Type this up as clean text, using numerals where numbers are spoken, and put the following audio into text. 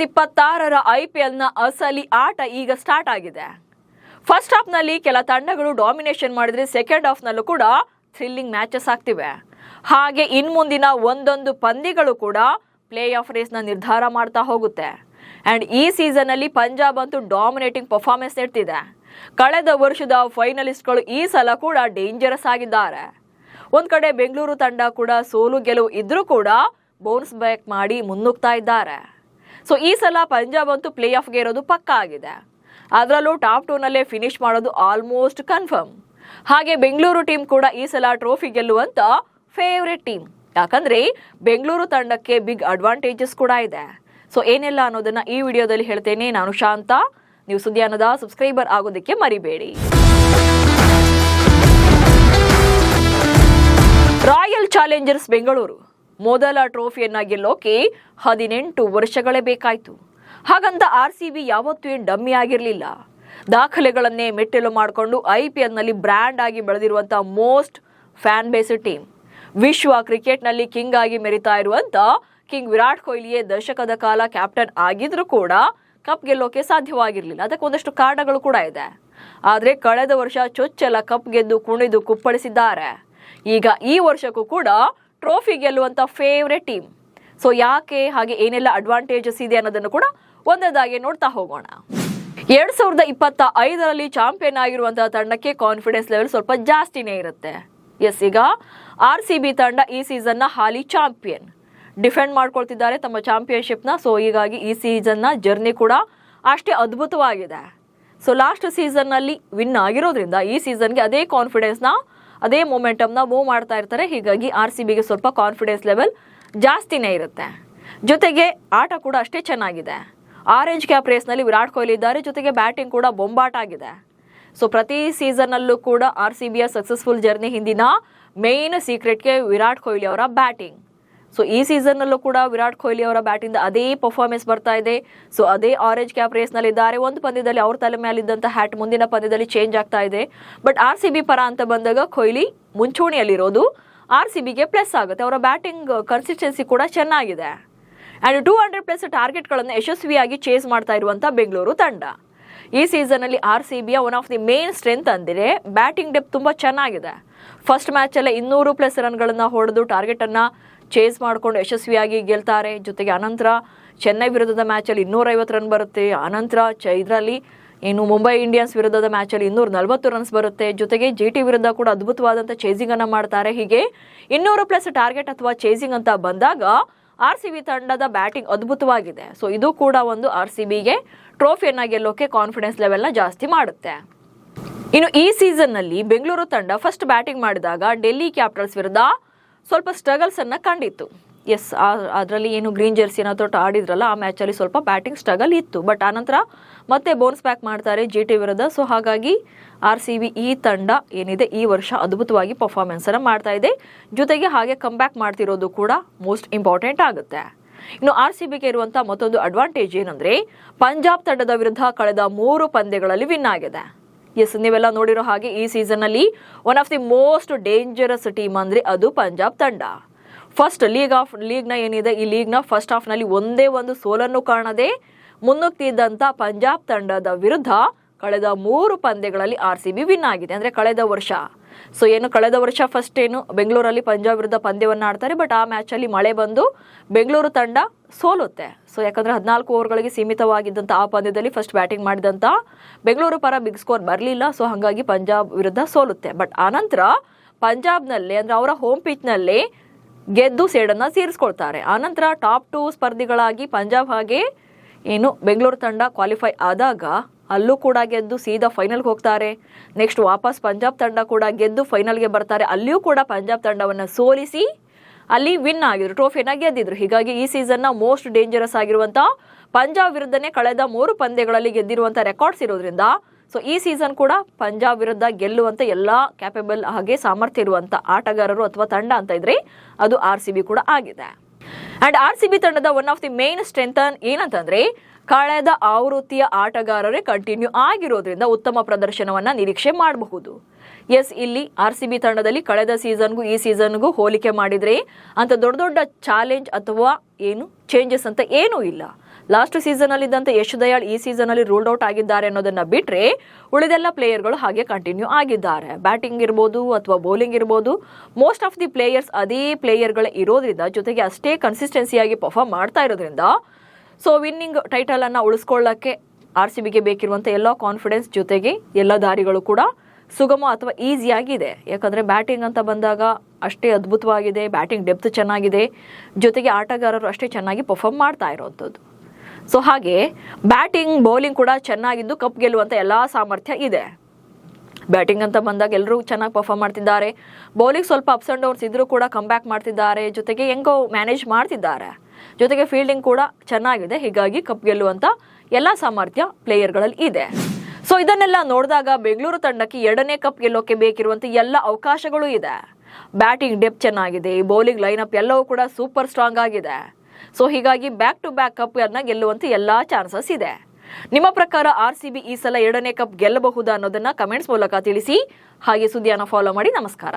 2026ರ IPLನ ಅಸಲಿ ಆಟ ಈಗ ಸ್ಟಾರ್ಟ್ ಆಗಿದೆ. ಫಸ್ಟ್ ಹಾಫ್ನಲ್ಲಿ ಕೆಲ ತಂಡಗಳು ಡಾಮಿನೇಷನ್ ಮಾಡಿದ್ರೆ ಸೆಕೆಂಡ್ ಹಾಫ್ನಲ್ಲೂ ಕೂಡ ಥ್ರಿಲ್ಲಿಂಗ್ ಮ್ಯಾಚಸ್ ಆಗ್ತಿವೆ. ಹಾಗೆ ಇನ್ಮುಂದಿನ ಒಂದೊಂದು ಪಂದ್ಯಗಳು ಕೂಡ ಪ್ಲೇ ಆಫ್ ರೇಸ್ನ ನಿರ್ಧಾರ ಮಾಡ್ತಾ ಹೋಗುತ್ತೆ. ಆ್ಯಂಡ್ ಈ ಸೀಸನ್ನಲ್ಲಿ ಪಂಜಾಬ್ ಅಂತೂ ಡಾಮಿನೇಟಿಂಗ್ ಪರ್ಫಾರ್ಮೆನ್ಸ್ ನೀಡ್ತಿದೆ. ಕಳೆದ ವರ್ಷದ ಫೈನಲಿಸ್ಟ್ಗಳು ಈ ಸಲ ಕೂಡ ಡೇಂಜರಸ್ ಆಗಿದ್ದಾರೆ. ಒಂದು ಕಡೆ ಬೆಂಗಳೂರು ತಂಡ ಕೂಡ ಸೋಲು ಗೆಲುವು ಇದ್ರೂ ಕೂಡ ಬೌನ್ಸ್ ಬ್ಯಾಕ್ ಮಾಡಿ ಮುನ್ನುಗ್ತಾ ಇದ್ದಾರೆ. ಸೊ ಈ ಸಲ ಪಂಜಾಬ್ ಅಂತೂ ಪ್ಲೇ ಆಫ್ಗೆ ಇರೋದು ಪಕ್ಕಾ ಆಗಿದೆ. ಅದರಲ್ಲೂ ಟಾಪ್ 2ನಲ್ಲೇ ಫಿನಿಶ್ ಮಾಡೋದು ಆಲ್ಮೋಸ್ಟ್ ಕನ್ಫರ್ಮ್. ಹಾಗೆ ಬೆಂಗಳೂರು ಟೀಮ್ ಕೂಡ ಈ ಸಲ ಟ್ರೋಫಿ ಗೆಲ್ಲುವಂತ ಫೇವ್ರೆಟ್ ಟೀಮ್. ಯಾಕಂದ್ರೆ ಬೆಂಗಳೂರು ತಂಡಕ್ಕೆ ಬಿಗ್ ಅಡ್ವಾಂಟೇಜಸ್ ಕೂಡ ಇದೆ. ಸೊ ಏನೆಲ್ಲ ಅನ್ನೋದನ್ನ ಈ ವಿಡಿಯೋದಲ್ಲಿ ಹೇಳ್ತೇನೆ. ನಾನು ಶಾಂತ. ನೀವು ಸುದ್ದಿಯಾನದ ಸಬ್ಸ್ಕ್ರೈಬರ್ ಆಗೋದಕ್ಕೆ ಮರಿಬೇಡಿ. ರಾಯಲ್ ಚಾಲೆಂಜರ್ಸ್ ಬೆಂಗಳೂರು ಮೊದಲ ಟ್ರೋಫಿಯನ್ನ ಗೆಲ್ಲೋಕೆ 18 ವರ್ಷಗಳೇ ಬೇಕಾಯಿತು. ಹಾಗಂತ RCB ಯಾವತ್ತೂ ಏನು ಡಮ್ಮಿ ಆಗಿರಲಿಲ್ಲ. ದಾಖಲೆಗಳನ್ನೇ ಮೆಟ್ಟಿಲು ಮಾಡಿಕೊಂಡು IPLನಲ್ಲಿ ಬ್ರ್ಯಾಂಡ್ ಆಗಿ ಬೆಳೆದಿರುವಂಥ ಮೋಸ್ಟ್ ಫ್ಯಾನ್ ಬೇಸ್ ಟೀಮ್. ವಿಶ್ವ ಕ್ರಿಕೆಟ್ನಲ್ಲಿ ಕಿಂಗ್ ಆಗಿ ಮೆರಿತಾ ಇರುವಂಥ ಕಿಂಗ್ ವಿರಾಟ್ ಕೊಹ್ಲಿಯೇ ದಶಕದ ಕಾಲ ಕ್ಯಾಪ್ಟನ್ ಆಗಿದ್ರೂ ಕೂಡ ಕಪ್ ಗೆಲ್ಲೋಕೆ ಸಾಧ್ಯವಾಗಿರಲಿಲ್ಲ. ಅದಕ್ಕೆ ಒಂದಷ್ಟು ಕಾರಣಗಳು ಕೂಡ ಇದೆ. ಆದರೆ ಕಳೆದ ವರ್ಷ ಚೊಚ್ಚಲ ಕಪ್ ಗೆದ್ದು ಕುಣಿದು ಕುಪ್ಪಳಿಸಿದ್ದಾರೆ. ಈಗ ಈ ವರ್ಷಕ್ಕೂ ಕೂಡ ಟ್ರೋಫಿ ಗೆಲ್ಲುವಂಥ ಫೇವ್ರೆಟ್ ಟೀಮ್. ಸೊ ಯಾಕೆ, ಹಾಗೆ ಏನೆಲ್ಲ ಅಡ್ವಾಂಟೇಜಸ್ ಇದೆ ಅನ್ನೋದನ್ನು ಕೂಡ ಒಂದೊಂದಾಗಿ ನೋಡ್ತಾ ಹೋಗೋಣ. 2025ರಲ್ಲಿ ಚಾಂಪಿಯನ್ ಆಗಿರುವಂತಹ ತಂಡಕ್ಕೆ ಕಾನ್ಫಿಡೆನ್ಸ್ ಲೆವೆಲ್ ಸ್ವಲ್ಪ ಜಾಸ್ತಿನೇ ಇರುತ್ತೆ. ಈಗ RCB ತಂಡ ಈ ಸೀಸನ್ನ ಹಾಲಿ ಚಾಂಪಿಯನ್. ಡಿಫೆಂಡ್ ಮಾಡ್ಕೊಳ್ತಿದ್ದಾರೆ ತಮ್ಮ ಚಾಂಪಿಯನ್ಶಿಪ್ನ. ಸೊ ಹೀಗಾಗಿ ಈ ಸೀಸನ್ನ ಜರ್ನಿ ಕೂಡ ಅಷ್ಟೇ ಅದ್ಭುತವಾಗಿದೆ. ಸೊ ಲಾಸ್ಟ್ ಸೀಸನ್ನಲ್ಲಿ ವಿನ್ ಆಗಿರೋದ್ರಿಂದ ಈ ಸೀಸನ್ಗೆ ಅದೇ ಕಾನ್ಫಿಡೆನ್ಸ್ನ, ಅದೇ ಮೊಮೆಂಟಮ್ನ ಮೂವ್ ಮಾಡ್ತಾ ಇರ್ತಾರೆ. ಹೀಗಾಗಿ RCBಗೆ ಸ್ವಲ್ಪ ಕಾನ್ಫಿಡೆನ್ಸ್ ಲೆವೆಲ್ ಜಾಸ್ತಿನೇ ಇರುತ್ತೆ. ಜೊತೆಗೆ ಆಟ ಕೂಡ ಅಷ್ಟೇ ಚೆನ್ನಾಗಿದೆ. ಆರೆಂಜ್ ಕ್ಯಾಪ್ ರೇಸ್ನಲ್ಲಿ ವಿರಾಟ್ ಕೊಹ್ಲಿ ಇದ್ದಾರೆ. ಜೊತೆಗೆ ಬ್ಯಾಟಿಂಗ್ ಕೂಡ ಬೊಂಬಾಟ ಆಗಿದೆ. ಸೊ ಪ್ರತಿ ಸೀಸನ್ನಲ್ಲೂ ಕೂಡ RCBಯ ಸಕ್ಸಸ್ಫುಲ್ ಜರ್ನಿ ಹಿಂದಿನ ಮೇನ್ ಸೀಕ್ರೆಟ್ಗೆ ವಿರಾಟ್ ಕೊಹ್ಲಿ ಅವರ ಬ್ಯಾಟಿಂಗ್. ಸೊ ಈ ಸೀಸನ್ನಲ್ಲೂ ಕೂಡ ವಿರಾಟ್ ಕೊಹ್ಲಿ ಅವರ ಬ್ಯಾಟಿಂದ ಅದೇ ಪರ್ಫಾರ್ಮೆನ್ಸ್ ಬರ್ತಾ ಇದೆ. ಸೊ ಅದೇ ಆರೆಂಜ್ ಕ್ಯಾಪ್ ರೇಸ್ನಲ್ಲಿದ್ದಾರೆ. ಒಂದು ಪಂದ್ಯದಲ್ಲಿ ಅವ್ರ ತಲೆ ಮೇಲಿದ್ದಂಥ ಹ್ಯಾಟ್ ಮುಂದಿನ ಪಂದ್ಯದಲ್ಲಿ ಚೇಂಜ್ ಆಗ್ತಾ ಇದೆ. ಬಟ್ RCB ಪರ ಅಂತ ಬಂದಾಗ ಕೊಹ್ಲಿ ಮುಂಚೂಣಿಯಲ್ಲಿರೋದು RCBಗೆ ಪ್ಲಸ್ ಆಗುತ್ತೆ. ಅವರ ಬ್ಯಾಟಿಂಗ್ ಕನ್ಸಿಸ್ಟೆನ್ಸಿ ಕೂಡ ಚೆನ್ನಾಗಿದೆ. ಆ್ಯಂಡ್ 200+ ಟಾರ್ಗೆಟ್ಗಳನ್ನು ಯಶಸ್ವಿಯಾಗಿ ಚೇಸ್ ಮಾಡ್ತಾ ಇರುವಂಥ ಬೆಂಗಳೂರು ತಂಡ. ಈ ಸೀಸನ್ನಲ್ಲಿ RCBಯ one of the main strength ಅಂದರೆ ಬ್ಯಾಟಿಂಗ್ ಡೆಪ್ತ್ ತುಂಬ ಚೆನ್ನಾಗಿದೆ. ಫಸ್ಟ್ ಮ್ಯಾಚಲ್ಲೇ 200+ ರನ್ಗಳನ್ನು ಹೊಡೆದು ಟಾರ್ಗೆಟನ್ನು ಚೇಸ್ ಮಾಡಿಕೊಂಡು ಯಶಸ್ವಿಯಾಗಿ ಗೆಲ್ತಾರೆ. ಜೊತೆಗೆ ಅನಂತರ ಚೆನ್ನೈ ವಿರುದ್ಧದ ಮ್ಯಾಚಲ್ಲಿ 250 ರನ್ ಬರುತ್ತೆ. ಅನಂತರ ಇದರಲ್ಲಿ ಮುಂಬೈ ಇಂಡಿಯನ್ಸ್ ವಿರುದ್ಧದ ಮ್ಯಾಚಲ್ಲಿ 240 ರನ್ಸ್ ಬರುತ್ತೆ. ಜೊತೆಗೆ GT ವಿರುದ್ಧ ಕೂಡ ಅದ್ಭುತವಾದಂಥ ಚೇಸಿಂಗನ್ನು ಮಾಡ್ತಾರೆ. ಹೀಗೆ 200+ ಟಾರ್ಗೆಟ್ ಅಥವಾ ಚೇಸಿಂಗ್ ಅಂತ ಬಂದಾಗ RCB ತಂಡದ ಬ್ಯಾಟಿಂಗ್ ಅದ್ಭುತವಾಗಿದೆ. ಸೊ ಇದು ಕೂಡ ಒಂದು RCBಗೆ ಟ್ರೋಫಿಯನ್ನು ಗೆಲ್ಲೋಕೆ ಕಾನ್ಫಿಡೆನ್ಸ್ ಲೆವೆಲ್ನ ಜಾಸ್ತಿ ಮಾಡುತ್ತೆ. ಇನ್ನು ಈ ಸೀಸನ್ನಲ್ಲಿ ಬೆಂಗಳೂರು ತಂಡ ಫಸ್ಟ್ ಬ್ಯಾಟಿಂಗ್ ಮಾಡಿದಾಗ ಡೆಲ್ಲಿ ಕ್ಯಾಪಿಟಲ್ಸ್ ವಿರುದ್ಧ ಸ್ವಲ್ಪ ಸ್ಟ್ರಗಲ್ಸ್ ಅನ್ನ ಕಂಡಿತ್ತು. ಅದರಲ್ಲಿ ಗ್ರೀನ್ ಜೆರ್ಸಿನ ತೊಟ್ಟು ಆಡಿದ್ರಲ್ಲ, ಆ ಮ್ಯಾಚಲ್ಲಿ ಸ್ವಲ್ಪ ಬ್ಯಾಟಿಂಗ್ ಸ್ಟ್ರಗಲ್ ಇತ್ತು. ಬಟ್ ಆನಂತರ ಮತ್ತೆ ಬೌನ್ಸ್ ಬ್ಯಾಕ್ ಮಾಡ್ತಾರೆ GT ವಿರುದ್ಧ. ಸೊ ಹಾಗಾಗಿ RCB ಈ ತಂಡ ಏನಿದೆ ಈ ವರ್ಷ ಅದ್ಭುತವಾಗಿ ಪರ್ಫಾರ್ಮೆನ್ಸ್ ಅನ್ನು ಮಾಡ್ತಾ ಇದೆ. ಜೊತೆಗೆ ಹಾಗೆ ಕಮ್ ಬ್ಯಾಕ್ ಮಾಡ್ತಿರೋದು ಕೂಡ ಮೋಸ್ಟ್ ಇಂಪಾರ್ಟೆಂಟ್ ಆಗುತ್ತೆ. ಇನ್ನು RCBಗೆ ಇರುವಂಥ ಮತ್ತೊಂದು ಅಡ್ವಾಂಟೇಜ್ ಏನಂದ್ರೆ ಪಂಜಾಬ್ ತಂಡದ ವಿರುದ್ಧ ಕಳೆದ 3 ಪಂದ್ಯಗಳಲ್ಲಿ ವಿನ್ ಆಗಿದೆ. ನೀವೆಲ್ಲ ನೋಡಿರೋ ಹಾಗೆ ಈ ಸೀಸನ್ನಲ್ಲಿ one of the most dangerous team ಅಂದರೆ ಅದು ಪಂಜಾಬ್ ತಂಡ. ಫಸ್ಟ್ ಲೀಗ್ನ ಏನಿದೆ ಈ ಲೀಗ್ನ ಫಸ್ಟ್ ಹಾಫ್ನಲ್ಲಿ ಒಂದೇ ಒಂದು ಸೋಲನ್ನು ಕಾಣದೆ ಮುನ್ನುಗ್ತಿದ್ದಂಥ ಪಂಜಾಬ್ ತಂಡದ ವಿರುದ್ಧ ಕಳೆದ 3 ಪಂದ್ಯಗಳಲ್ಲಿ RCB ವಿನ್ ಆಗಿದೆ. ಅಂದರೆ ಕಳೆದ ವರ್ಷ. ಸೊ ಕಳೆದ ವರ್ಷ ಫಸ್ಟ್ ಬೆಂಗಳೂರಲ್ಲಿ ಪಂಜಾಬ್ ವಿರುದ್ಧ ಪಂದ್ಯವನ್ನು ಆಡ್ತಾರೆ. ಬಟ್ ಆ ಮ್ಯಾಚಲ್ಲಿ ಮಳೆ ಬಂದು ಬೆಂಗಳೂರು ತಂಡ ಸೋಲುತ್ತೆ. ಸೊ ಯಾಕಂದರೆ 14 ಓವರ್ಗಳಿಗೆ ಸೀಮಿತವಾಗಿದ್ದಂಥ ಆ ಪಂದ್ಯದಲ್ಲಿ ಫಸ್ಟ್ ಬ್ಯಾಟಿಂಗ್ ಮಾಡಿದಂಥ ಬೆಂಗಳೂರು ಪರ ಬಿಗ್ ಸ್ಕೋರ್ ಬರಲಿಲ್ಲ. ಸೊ ಹಾಗಾಗಿ ಪಂಜಾಬ್ ವಿರುದ್ಧ ಸೋಲುತ್ತೆ. ಬಟ್ ಆನಂತರ ಪಂಜಾಬ್ನಲ್ಲೇ ಅಂದರೆ ಅವರ ಹೋಮ್ ಪಿಚ್ನಲ್ಲೇ ಗೆದ್ದು ಸೇಡನ್ನು ತೀರಿಸ್ಕೊಳ್ತಾರೆ. ಆನಂತರ ಟಾಪ್ 2 ಸ್ಪರ್ಧಿಗಳಾಗಿ ಪಂಜಾಬ್ ಹಾಗೆ ಬೆಂಗಳೂರು ತಂಡ ಕ್ವಾಲಿಫೈ ಆದಾಗ ಅಲ್ಲೂ ಕೂಡ ಗೆದ್ದು ಸೀದಾ ಫೈನಲ್ಗೆ ಹೋಗ್ತಾರೆ. ನೆಕ್ಸ್ಟ್ ವಾಪಸ್ ಪಂಜಾಬ್ ತಂಡ ಕೂಡ ಗೆದ್ದು ಫೈನಲ್ಗೆ ಬರ್ತಾರೆ. ಅಲ್ಲಿಯೂ ಕೂಡ ಪಂಜಾಬ್ ತಂಡವನ್ನು ಸೋಲಿಸಿ ಅಲ್ಲಿ ವಿನ್ ಆಗಿದ್ರು, ಟ್ರೋಫಿಯನ್ನು ಗೆದ್ದಿದ್ರು. ಹೀಗಾಗಿ ಈ ಸೀಸನ್ನ ಮೋಸ್ಟ್ ಡೇಂಜರಸ್ ಆಗಿರುವಂಥ ಪಂಜಾಬ್ ವಿರುದ್ಧನೇ ಕಳೆದ 3 ಪಂದ್ಯಗಳಲ್ಲಿ ಗೆದ್ದಿರುವಂಥ ರೆಕಾರ್ಡ್ಸ್ ಇರೋದ್ರಿಂದ ಸೊ ಈ ಸೀಸನ್ ಕೂಡ ಪಂಜಾಬ್ ವಿರುದ್ಧ ಗೆಲ್ಲುವಂಥ ಎಲ್ಲ ಕ್ಯಾಪಬಲ್ ಹಾಗೆ ಸಾಮರ್ಥ್ಯ ಇರುವಂಥ ಆಟಗಾರರು ಅಥವಾ ತಂಡ ಅಂತ ಇದ್ರೆ ಅದು RCB ಕೂಡ ಆಗಿದೆ. ಆ್ಯಂಡ್ RCB ತಂಡದ one of the main strength ಏನಂತಂದ್ರೆ ಕಳೆದ ಆವೃತ್ತಿಯ ಆಟಗಾರರೇ ಕಂಟಿನ್ಯೂ ಆಗಿರೋದ್ರಿಂದ ಉತ್ತಮ ಪ್ರದರ್ಶನವನ್ನು ನಿರೀಕ್ಷೆ ಮಾಡಬಹುದು. ಇಲ್ಲಿ RCB ತಂಡದಲ್ಲಿ ಕಳೆದ ಸೀಸನ್ಗೂ ಈ ಸೀಸನ್ಗೂ ಹೋಲಿಕೆ ಮಾಡಿದ್ರೆ ಅಂತ ದೊಡ್ಡ ದೊಡ್ಡ ಚಾಲೆಂಜ್ ಅಥವಾ ಚೇಂಜಸ್ ಅಂತ ಏನೂ ಇಲ್ಲ. ಲಾಸ್ಟ್ ಸೀಸನ್ ಅಲ್ಲಿ ಇದ್ದಂತೆ ಯಶ್ ದಯಾಳ್ ಈ ಸೀಸನ್ ಅಲ್ಲಿ ರೂಲ್ಡ್ ಔಟ್ ಆಗಿದ್ದಾರೆ ಅನ್ನೋದನ್ನ ಬಿಟ್ರೆ ಉಳಿದೆಲ್ಲ ಪ್ಲೇಯರ್ಗಳು ಹಾಗೆ ಕಂಟಿನ್ಯೂ ಆಗಿದ್ದಾರೆ. ಬ್ಯಾಟಿಂಗ್ ಇರ್ಬೋದು ಅಥವಾ ಬೌಲಿಂಗ್ ಇರ್ಬೋದು, ಮೋಸ್ಟ್ ಆಫ್ ದಿ ಪ್ಲೇಯರ್ಸ್ ಅದೇ ಪ್ಲೇಯರ್ಗಳೇ ಇರೋದ್ರಿಂದ, ಜೊತೆಗೆ ಅಷ್ಟೇ ಕನ್ಸಿಸ್ಟೆನ್ಸಿಯಾಗಿ ಪರ್ಫಾರ್ಮ್ ಮಾಡ್ತಾ ಇರೋದ್ರಿಂದ ಸೊ ವಿನ್ನಿಂಗ್ ಟೈಟಲ್ ಅನ್ನ ಉಳಿಸ್ಕೊಳ್ಳಕ್ಕೆ RCBಗೆ ಬೇಕಿರುವಂಥ ಎಲ್ಲ ಕಾನ್ಫಿಡೆನ್ಸ್ ಜೊತೆಗೆ ಎಲ್ಲ ದಾರಿಗಳು ಕೂಡ ಸುಗಮ ಅಥವಾ ಈಸಿಯಾಗಿದೆ. ಯಾಕಂದರೆ ಬ್ಯಾಟಿಂಗ್ ಅಂತ ಬಂದಾಗ ಅಷ್ಟೇ ಅದ್ಭುತವಾಗಿದೆ, ಬ್ಯಾಟಿಂಗ್ ಡೆಪ್ತ್ ಚೆನ್ನಾಗಿದೆ, ಜೊತೆಗೆ ಆಟಗಾರರು ಅಷ್ಟೇ ಚೆನ್ನಾಗಿ ಪರ್ಫಾರ್ಮ್ ಮಾಡ್ತಾ ಇರೋವಂಥದ್ದು. ಸೊ ಹಾಗೆ ಬ್ಯಾಟಿಂಗ್ ಬೌಲಿಂಗ್ ಕೂಡ ಚೆನ್ನಾಗಿದ್ದು ಕಪ್ ಗೆಲ್ಲುವಂಥ ಎಲ್ಲ ಸಾಮರ್ಥ್ಯ ಇದೆ. ಬ್ಯಾಟಿಂಗ್ ಅಂತ ಬಂದಾಗ ಎಲ್ಲರೂ ಚೆನ್ನಾಗಿ ಪರ್ಫಾರ್ಮ್ ಮಾಡ್ತಿದ್ದಾರೆ, ಬೌಲಿಂಗ್ ಸ್ವಲ್ಪ ಅಪ್ಸ್ ಆ್ಯಂಡ್ ಡೌನ್ಸ್ ಇದ್ರೂ ಕೂಡ ಕಮ್ ಬ್ಯಾಕ್ ಮಾಡ್ತಿದ್ದಾರೆ, ಜೊತೆಗೆ ಹೆಂಗೋ ಮ್ಯಾನೇಜ್ ಮಾಡ್ತಿದ್ದಾರೆ, ಜೊತೆಗೆ ಫೀಲ್ಡಿಂಗ್ ಕೂಡ ಚೆನ್ನಾಗಿದೆ. ಹೀಗಾಗಿ ಕಪ್ ಗೆಲ್ಲುವಂಥ ಎಲ್ಲ ಸಾಮರ್ಥ್ಯ ಪ್ಲೇಯರ್ಗಳಲ್ಲಿ ಇದೆ. ಸೊ ಇದನ್ನೆಲ್ಲ ನೋಡಿದಾಗ ಬೆಂಗಳೂರು ತಂಡಕ್ಕೆ 2ನೇ ಕಪ್ ಗೆಲ್ಲೋಕೆ ಬೇಕಿರುವಂಥ ಎಲ್ಲ ಅವಕಾಶಗಳು ಇದೆ. ಬ್ಯಾಟಿಂಗ್ ಡೆಪ್ತ್ ಚೆನ್ನಾಗಿದೆ, ಬೌಲಿಂಗ್ ಲೈನಪ್ ಎಲ್ಲವೂ ಕೂಡ ಸೂಪರ್ ಸ್ಟ್ರಾಂಗ್ ಆಗಿದೆ. ಸೊ ಹೀಗಾಗಿ ಬ್ಯಾಕ್ ಟು ಬ್ಯಾಕ್ ಕಪ್ ಅನ್ನ ಗೆಲ್ಲುವಂಥ ಎಲ್ಲ ಚಾನ್ಸಸ್ ಇದೆ. ನಿಮ್ಮ ಪ್ರಕಾರ RCB ಈ ಸಲ 2ನೇ ಕಪ್ ಗೆಲ್ಲಬಹುದಾ ಅನ್ನೋದನ್ನ ಕಮೆಂಟ್ಸ್ ಮೂಲಕ ತಿಳಿಸಿ. ಹಾಗೆ ಸುದ್ದಿಯನ್ನು ಫಾಲೋ ಮಾಡಿ. ನಮಸ್ಕಾರ.